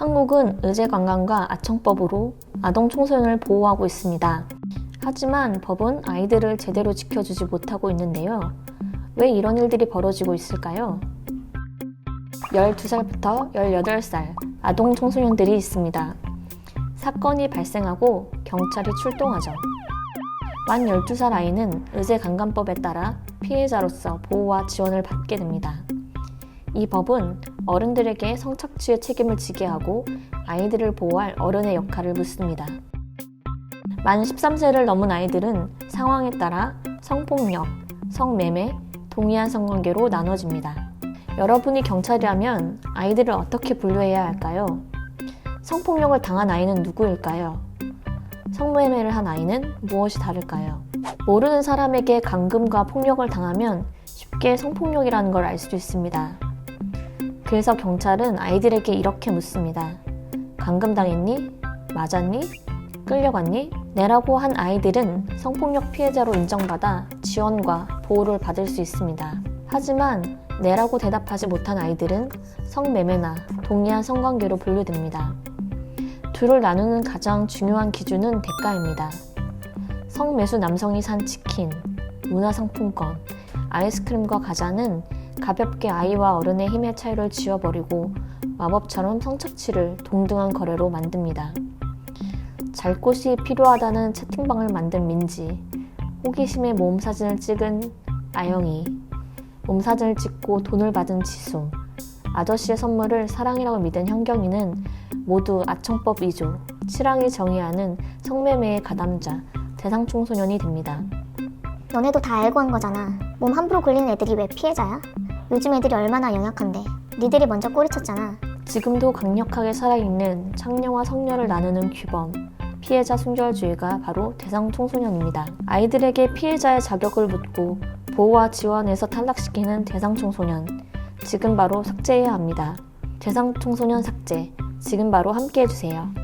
한국은 의제관광과 아청법으로 아동 청소년을 보호하고 있습니다. 하지만 법은 아이들을 제대로 지켜주지 못하고 있는데요. 왜 이런 일들이 벌어지고 있을까요? 12살부터 18살 아동 청소년들이 있습니다. 사건이 발생하고 경찰이 출동하죠. 만 12살 아이는 의제강간법에 따라 피해자로서 보호와 지원을 받게 됩니다. 이 법은 어른들에게 성착취의 책임을 지게 하고 아이들을 보호할 어른의 역할을 묻습니다. 만 13세를 넘은 아이들은 상황에 따라 성폭력, 성매매, 동의한 성관계로 나눠집니다. 여러분이 경찰이라면 아이들을 어떻게 분류해야 할까요? 성폭력을 당한 아이는 누구일까요? 성매매를 한 아이는 무엇이 다를까요? 모르는 사람에게 감금과 폭력을 당하면 쉽게 성폭력이라는 걸 알 수 있습니다. 그래서 경찰은 아이들에게 이렇게 묻습니다. 감금당했니? 맞았니? 끌려갔니? 네라고 한 아이들은 성폭력 피해자로 인정받아 지원과 보호를 받을 수 있습니다. 하지만 네라고 대답하지 못한 아이들은 성매매나 동의한 성관계로 분류됩니다. 둘을 나누는 가장 중요한 기준은 대가입니다. 성매수 남성이 산 치킨, 문화상품권, 아이스크림과 과자는 가볍게 아이와 어른의 힘의 차이를 지워버리고 마법처럼 성착취를 동등한 거래로 만듭니다. 잘 곳이 필요하다는 채팅방을 만든 민지, 호기심에 몸사진을 찍은 아영이, 몸사진을 찍고 돈을 받은 지수, 아저씨의 선물을 사랑이라고 믿은 현경이는 모두 아청법 2조, 7항이 정의하는 성매매의 가담자, 대상청소년이 됩니다. 너네도 다 알고 한 거잖아. 몸 함부로 굴리는 애들이 왜 피해자야? 요즘 애들이 얼마나 연약한데. 니들이 먼저 꼬리쳤잖아. 지금도 강력하게 살아있는 창녀와 성녀를 나누는 규범, 피해자 순결주의가 바로 대상청소년입니다. 아이들에게 피해자의 자격을 묻고 보호와 지원에서 탈락시키는 대상청소년, 지금 바로 삭제해야 합니다. 대상청소년 삭제, 지금 바로 함께 해주세요.